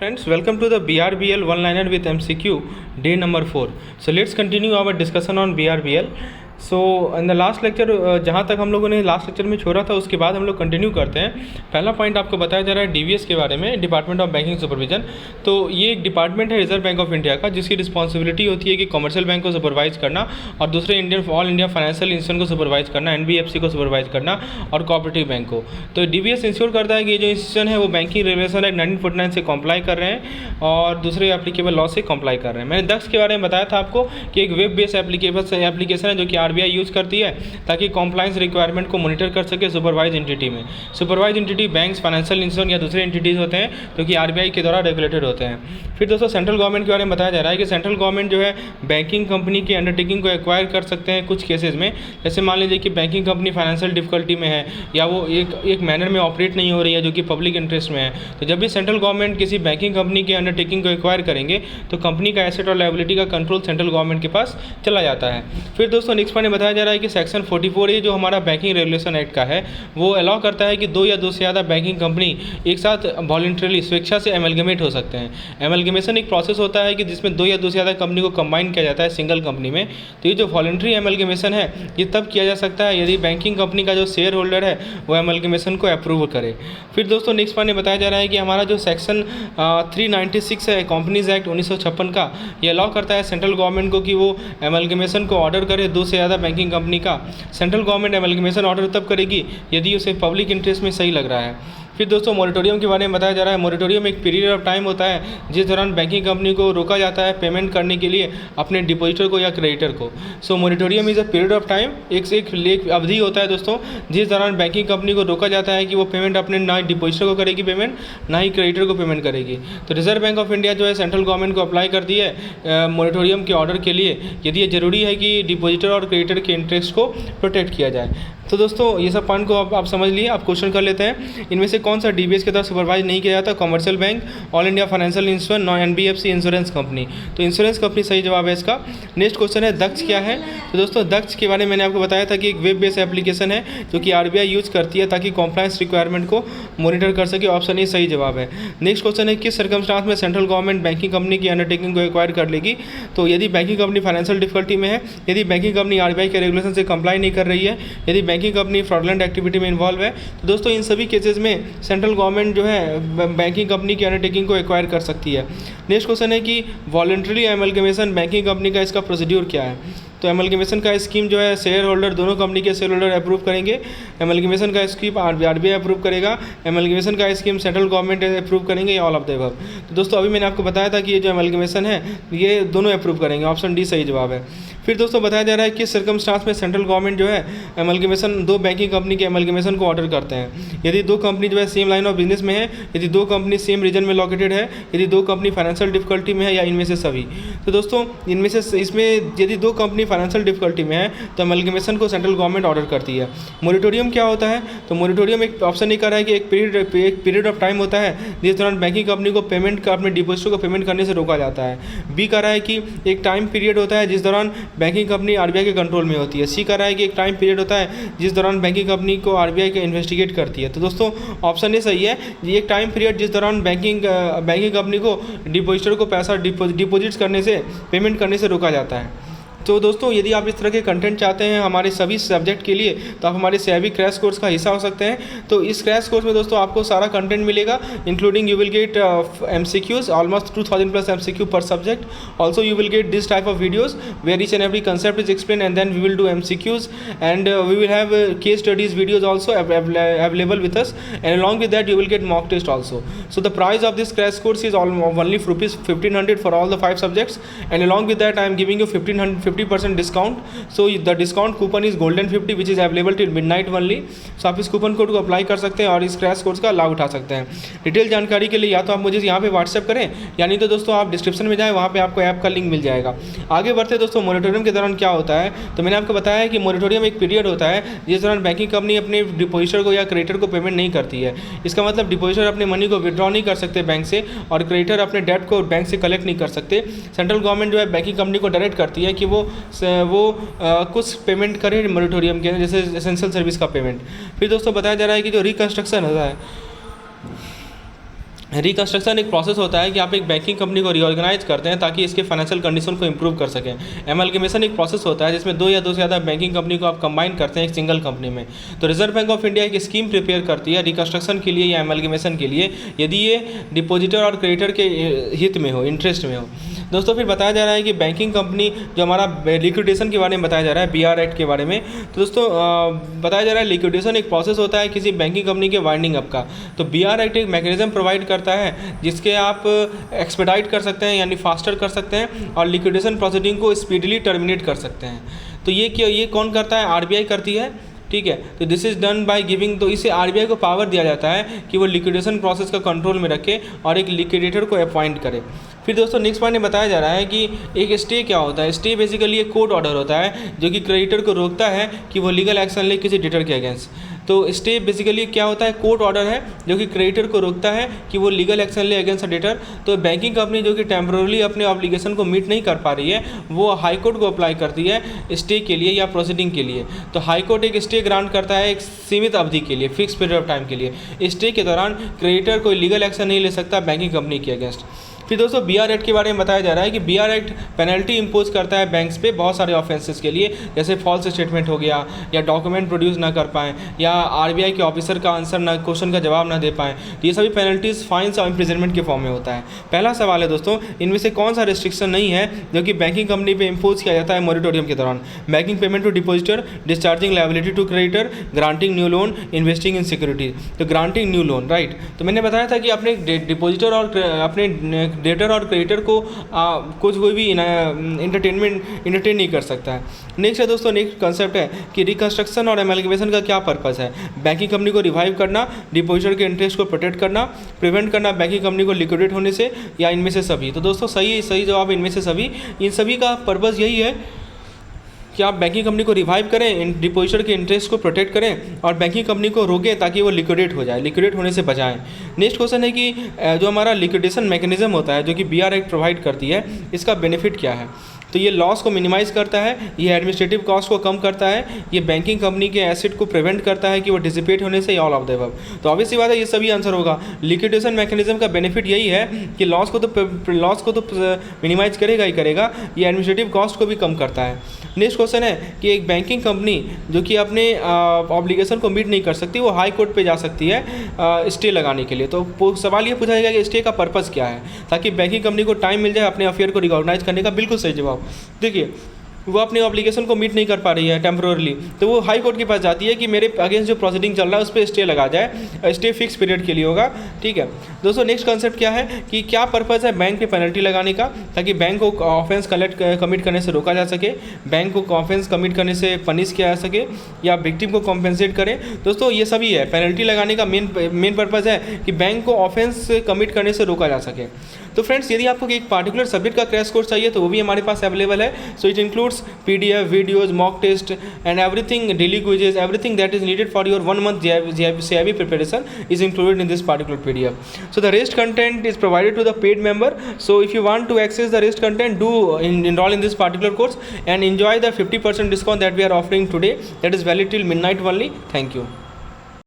Friends, welcome to the BRBL one-liner with MCQ day number 4. So let's continue our discussion on BRBL. So in the last lecture जहाँ तक हम लोगों ने last lecture में छोड़ा था उसके बाद हम लोग कंटिन्यू करते हैं। पहला पॉइंट आपको बताया जा रहा है डीवीएस के बारे में, डिपार्टमेंट ऑफ बैंकिंग सुपरविजन। तो ये एक डिपार्टमेंट है रिजर्व बैंक ऑफ इंडिया का, जिसकी रिस्पॉन्सिबिलिटी होती है कि कमर्शियल बैंक को सुपरवाइज करना और दूसरे ऑल इंडिया फाइनेंशियल इंस्टीट्यूशन को सुपरवाइज करना, एनबीएफसी को सुपरवाइज करना और कोऑपरेटिव बैंक को। तो डीवीएस इंश्योर करता है कि ये जो इंस्टीट्यूशन है वो बैंकिंग रेगुलेशन एक्ट 1949 से कॉम्प्लाई कर रहे हैं और दूसरे एप्लीकेबल लॉ से कॉम्प्लाई कर रहे हैं। मैंने दक्ष के बारे में बताया था आपको कि एक वेब बेस्ड एप्लीकेशन है जो कि आरबीआई यूज़ करती है ताकि कॉम्प्लायंस रिक्वायरमेंट को मॉनिटर कर सके सुपरवाइज एंटिटी में। Supervise entity banks, financial institution या दूसरे एंटिटीज़ होते हैं जो कि आरबीआई के द्वारा रेगुलेटेड होते हैं। फिर दोस्तों सेंट्रल गवर्नमेंट के बारे में बताया जा रहा है कि सेंट्रल गवर्नमेंट जो है बैंकिंग कंपनी की अंडरटेकिंग को एक्वायर कर सकते हैं कुछ केसेस में। जैसे मान लीजिए कि बैंकिंग कंपनी फाइनेंशियल डिफिकल्टी में है या वो एक मैनर में ऑपरेट नहीं हो रही है जो कि पब्लिक इंटरेस्ट में है, तो जब भी सेंट्रल गवर्नमेंट किसी बैंकिंग कंपनी की अंडरटेकिंग को एक्वायर करेंगे तो कंपनी का एसेट और लायबिलिटी का कंट्रोल सेंट्रल गवर्नमेंट के पास चला जाता है। फिर दोस्तों नेक्स्ट पॉइंट बताया जा रहा है कि सेक्शन 44A जो हमारा बैंकिंग रेगुलेशन एक्ट का है वो अलाउ करता है कि दो या दो से ज़्यादा बैंकिंग कंपनी एक साथ वॉलंटरली स्वेच्छा से एमलगमेट हो सकते हैं। एमलगमेशन एक प्रोसेस होता है कि जिसमें दो या दो से ज़्यादा कंपनी को कंबाइन किया जाता है सिंगल कंपनी में। तो ये जो वॉलंटरी एमलगमेशन है ये तब किया जा सकता है यदि बैंकिंग कंपनी का जो शेयर होल्डर है वो एमलगमेशन को अप्रूव करे। फिर दोस्तों नेक्स्ट पॉइंट बताया जा रहा है कि हमारा जो सेक्शन 396 है कंपनीज एक्ट 1956 का, ये अलाउ करता है सेंट्रल गवर्नमेंट को कि वो एमलगमेशन को ऑर्डर करे दो से ज़्यादा बैंकिंग कंपनी का। सेंट्रल गवर्नमेंट एमलगमेशन ऑर्डर तब करेगी यदि उसे पब्लिक इंटरेस्ट में सही लग रहा है। फिर दोस्तों मोरेटोरियम के बारे में बताया जा रहा है। मोरेटोरियम एक पीरियड ऑफ टाइम होता है जिस दौरान बैंकिंग कंपनी को रोका जाता है पेमेंट करने के लिए अपने डिपॉजिटर को या क्रेडिटर को। So moratorium is a period of time, एक अवधि होता है दोस्तों जिस दौरान बैंकिंग कंपनी को रोका जाता है कि वो पेमेंट अपने ना ही डिपॉजिटर को करेगी पेमेंट, ना ही क्रेडिटर को पेमेंट करेगी। तो रिजर्व बैंक ऑफ इंडिया जो है सेंट्रल गवर्नमेंट को अप्लाई कर दी है मोरेटोरियम के ऑर्डर के लिए यदि ये जरूरी है कि डिपॉजिटर और क्रेडिटर के इंटरेस्ट को प्रोटेक्ट किया जाए। तो दोस्तों ये सब पॉइंट को आप समझ लिए। आप क्वेश्चन कर लेते हैं इनमें से कौन सा डीबीएस के तहत सुपरवाइज नहीं किया जाता? Commercial bank, all India financial institution, non NBFC, insurance company. तो इंश्योरेंस कंपनी सही जवाब है इसका। नेक्स्ट क्वेश्चन है दक्ष क्या है? तो दोस्तों दक्ष के बारे में मैंने आपको बताया था कि एक वेब बेस्ड एप्लीकेशन है जो कि आरबीआई यूज़ करती है ताकि कॉम्प्लायंस रिक्वायरमेंट को मॉनिटर कर सके। ऑप्शन ए सही जवाब है। नेक्स्ट क्वेश्चन है किस सर्कमस्टांस में सेंट्रल गवर्नमेंट बैंकिंग कंपनी की अंडरटेकिंग को एक्वायर कर लेगी? तो यदि बैंकिंग कंपनी फाइनेंशियल डिफिकल्टी में है, यदि बैंकिंग कंपनी आरबीआई के रेगुलेशन से कंप्लाई नहीं कर रही है, यदि बैंकिंग कंपनी फ्रॉडलेंट एक्टिविटी में इन्वॉल्व है, तो दोस्तों इन सभी केसेस में सेंट्रल गवर्नमेंट जो है बैंकिंग कंपनी की अंडरटेकिंग को एक्वायर कर सकती है। नेक्स्ट क्वेश्चन है कि वॉलंटरी एमलगमेशन बैंकिंग कंपनी का इसका प्रोसीड्यूर क्या है? तो एमलगमेशन का स्कीम जो है शेयर होल्डर, दोनों कंपनी के शेयर होल्डर अप्रूव करेंगे। एमलगमेशन का स्कीम आरबीआई अप्रूव करेगा। एमलगमेशन का स्कीम सेंट्रल गवर्नमेंट अप्रूव करेंगे या ऑल ऑफ द अबव। तो दोस्तों अभी मैंने आपको बताया था कि ये जो एमलगमेशन है ये दोनों अप्रूव करेंगे। ऑप्शन डी सही जवाब है। फिर दोस्तों बताया जा रहा है कि सर्कमस्टांस में सेंट्रल गवर्नमेंट जो है एमलगमेशन दो बैंकिंग कंपनी के एमलगमेशन को ऑर्डर करते हैं। यदि दो कंपनी जो है सेम लाइन ऑफ बिजनेस में है, यदि दो कंपनी सेम रीजन में लोकेटेड है, यदि दो कंपनी फाइनेंशियल डिफिकल्टी में है या इनमें से सभी। तो दोस्तों इनमें से इसमें यदि दो कंपनी फाइनेंशियल डिफिकल्टी में है तो एमलगमेशन को सेंट्रल गवर्नमेंट ऑर्डर करती है। मोरेटोरियम क्या होता है? तो मोरेटोरियम एक ऑप्शन ये कर रहा है कि एक पीरियड ऑफ टाइम होता है जिस दौरान बैंकिंग कंपनी को पेमेंट का अपने डिपॉजिटर को पेमेंट करने से रोका जाता है। बी कर रहा है कि एक टाइम पीरियड होता है जिस दौरान बैंकिंग कंपनी आरबीआई के कंट्रोल में होती है। सी कर रहा है कि एक टाइम पीरियड होता है जिस दौरान बैंकिंग कंपनी को आरबीआई का इन्वेस्टिगेट करती है। तो दोस्तों ऑप्शन ए सही है। ये एक टाइम पीरियड जिस दौरान बैंकिंग कंपनी को डिपॉजिटर को पैसा डिपॉजिट्स करने से, पेमेंट करने से रोका जाता है। तो दोस्तों यदि आप इस तरह के कंटेंट चाहते हैं हमारे सभी सब्जेक्ट के लिए तो आप हमारे सेबी क्रैश कोर्स का हिस्सा हो सकते हैं। तो इस क्रैश कोर्स में दोस्तों आपको सारा कंटेंट मिलेगा including you will get MCQs, almost 2000+ MCQ per subject. Also you will get this type of videos where each and every concept is explained and then we will do MCQs and we will have case studies videos also available with us, and along with that you will get mock test also. So the price of this crash course is only rupees 1500 for all the 5 subjects, and along with that I am giving you 50% discount. So the discount coupon is golden 50 which is available till midnight only. So आप इस coupon code को apply कर सकते हैं और इस crash course का लाभ उठा सकते हैं। डिटेल जानकारी के लिए या तो आप मुझे यहाँ पे व्हाट्सएप करें या नहीं तो दोस्तों आप डिस्क्रिप्शन में जाएँ, वहाँ पे आपको ऐप का लिंक मिल जाएगा। आगे बढ़ते दोस्तों मोरेटोरियम के दौरान क्या होता है? तो मैंने आपको बताया कि मोरेटोरियम एक पीरियड होता है जिस दौरान बैंकिंग कंपनी अपने डिपॉजिटर को या क्रेडिटर को पेमेंट नहीं करती है। इसका मतलब डिपॉजिटर अपने मनी को विड्रॉ नहीं कर सकते बैंक से और क्रेडिटर अपने डेट को बैंक से कलेक्ट नहीं कर सकते। सेंट्रल गवर्नमेंट जो है बैंकिंग कंपनी को डायरेक्ट करती है कि वो कुछ पेमेंट करें मोरेटोरियम के, जैसे एसेंशियल सर्विस का पेमेंट। फिर दोस्तों बताया जा रहा है कि जो रिकंस्ट्रक्शन होता है रिकंस्ट्रक्शन एक प्रोसेस होता है कि आप एक बैंकिंग कंपनी को रीऑर्गेनाइज करते हैं ताकि इसके फाइनेंशियल कंडीशन को इंप्रूव कर सकें। एमलगेमेशन एक प्रोसेस होता है जिसमें 2 या 2 से ज़्यादा बैंकिंग कंपनी को आप कंबाइन करते हैं एक सिंगल कंपनी में। तो रिजर्व बैंक ऑफ इंडिया एक स्कीम प्रिपेयर करती है रिकंस्ट्रक्शन के लिए या एमलगेमेशन के लिए, यदि ये डिपोजिटर और क्रेडिटर के हित में हो, इंटरेस्ट में हो। दोस्तों फिर बताया जा रहा है कि बैंकिंग कंपनी जो हमारा लिक्विडेशन के बारे में बताया जा रहा है, BR एक्ट के बारे में। तो दोस्तों बताया जा रहा है लिक्विडेशन एक प्रोसेस होता है किसी बैंकिंग कंपनी के वाइंडिंग अप का। तो BR एक्ट एक मैकेनिज्म प्रोवाइड करता है जिसके आप एक्सपेडाइट कर सकते हैं यानी फास्टर कर सकते हैं और लिक्विडेशन प्रोसीडिंग को स्पीडली टर्मिनेट कर सकते हैं। तो ये कौन करता है? RBI करती है, ठीक है। तो this is done by giving, तो इसे RBI को पावर दिया जाता है कि वो लिक्विडेशन प्रोसेस का कंट्रोल में रखे और एक लिक्विडेटर को अपॉइंट करे। फिर दोस्तों नेक्स्ट पॉइंट में बताया जा रहा है कि एक स्टे क्या होता है। स्टे बेसिकली एक कोर्ट ऑर्डर होता है जो कि क्रेडिटर को रोकता है कि वो लीगल एक्शन ले किसी डेटर के अगेंस्ट। तो स्टे बेसिकली क्या होता है? कोर्ट ऑर्डर है जो कि क्रेडिटर को रोकता है कि वो लीगल एक्शन ले अगेंस्ट अ डेटर। तो बैंकिंग कंपनी जो कि टेम्पररी अपने ऑब्लिगेशन को मीट नहीं कर पा रही है, वो हाई कोर्ट को अप्लाई करती है स्टे के लिए या प्रोसीडिंग के लिए। तो हाई कोर्ट एक स्टे ग्रांट करता है एक सीमित अवधि के लिए, फिक्स पीरियड ऑफ टाइम के लिए। स्टे के दौरान क्रेडिटर कोई लीगल एक्शन नहीं ले सकता बैंकिंग कंपनी के अगेंस्ट। फिर दोस्तों BR एक्ट के बारे में बताया जा रहा है कि BR एक्ट पेनल्टी इंपोज करता है बैंक्स पे बहुत सारे ऑफेंसेस के लिए, जैसे फॉल्स स्टेटमेंट हो गया या डॉक्यूमेंट प्रोड्यूस ना कर पाएँ या RBI के ऑफिसर का आंसर ना, क्वेश्चन का जवाब ना दे पाएँ। तो ये सभी पेनल्टीज फाइन्स और इम्प्रिजनमेंट के फॉर्म में होता है। पहला सवाल है दोस्तों, इनमें से कौन सा रिस्ट्रिक्शन नहीं है जो कि बैंकिंग कंपनी पर इम्पोज किया जाता है मोरिटोरियम के दौरान? Banking payment to depositor, discharging liability to creditor, granting new loan, investing in security. तो ग्रांटिंग न्यू लोन, राइट। तो मैंने बताया था कि अपने डिपोजिटर और अपने डेटर और क्रेडिटर को कुछ कोई भी इंटरटेन नहीं कर सकता है। नेक्स्ट है दोस्तों, नेक्स्ट कंसेप्ट है कि रिकंस्ट्रक्शन और एमलगेमेशन का क्या पर्पस है। बैंकिंग कंपनी को रिवाइव करना, डिपोजिटर के इंटरेस्ट को प्रोटेक्ट करना, प्रिवेंट करना बैंकिंग कंपनी को लिक्विडेट होने से, या इनमें से सभी। तो दोस्तों सही जवाब इनमें से सभी। इन सभी का पर्पस यही है कि आप बैंकिंग कंपनी को रिवाइव करें, डिपोजिटर के इंटरेस्ट को प्रोटेक्ट करें और बैंकिंग कंपनी को रोकें ताकि वो लिक्विडेट हो जाए, लिक्विडेट होने से बचाएं। नेक्स्ट क्वेश्चन है कि जो हमारा लिक्विडेशन मैकेनिज्म होता है जो कि BR एक्ट प्रोवाइड करती है, इसका बेनिफिट क्या है। तो ये लॉस को मिनिमाइज़ करता है, ये एडमिनिस्ट्रेटिव कॉस्ट को कम करता है, ये बैंकिंग कंपनी के एसेट को प्रिवेंट करता है कि वो डिसिपेट होने से, ऑल ऑफ द अबव। तो ऑब्वियसली बात है ये सभी आंसर होगा। लिक्विडेशन मैकेनिज्म का बेनिफिट यही है कि लॉस को तो मिनिमाइज करेगा ही करेगा, ये एडमिनिस्ट्रेटिव कॉस्ट को भी कम करता है। नेक्स्ट क्वेश्चन है कि एक बैंकिंग कंपनी जो कि अपने ऑब्लिगेशन को मीट नहीं कर सकती, वो हाई कोर्ट पे जा सकती है स्टे लगाने के लिए। तो सवाल ये पूछा जाएगा कि स्टे का पर्पस क्या है, ताकि बैंकिंग कंपनी को टाइम मिल जाए अपने अफेयर को रिकॉग्नाइज करने का। बिल्कुल सही जवाब। देखिए वो अपने ऑब्लिगेशन को मीट नहीं कर पा रही है टेम्पररी, तो वो हाई कोर्ट के पास जाती है कि मेरे अगेंस्ट जो प्रोसीडिंग चल रहा है उस पर स्टे लगा जाए, स्टे फिक्स पीरियड के लिए होगा, ठीक है। दोस्तों नेक्स्ट कॉन्सेप्ट क्या है कि क्या पर्पज़ है बैंक पे पेनल्टी लगाने का, ताकि बैंक को ऑफेंस कमिट करने से रोका जा सके, बैंक को ऑफेंस कमिट करने से पनिश किया जा सके, या विक्टिम को कॉम्पेंसेट करें। दोस्तों ये सभी है, पेनल्टी लगाने का मेन पर्पज़ है कि बैंक को ऑफेंस कमिट करने से रोका जा सके। तो फ्रेंड्स यदि आपको एक पार्टिकुलर सब्जेक्ट का क्रैश कोर्स चाहिए तो वो भी हमारे पास अवेलेबल है। So it includes PDF, videos, mock test and everything, daily quizzes, everything that is needed for your 1 month CIB preparation is included in this particular PDF. So the rest content is provided to the paid member. So if you want to access the rest content, do enroll in this particular course and enjoy the 50% discount that we are offering today, that is valid till midnight only. Thank you.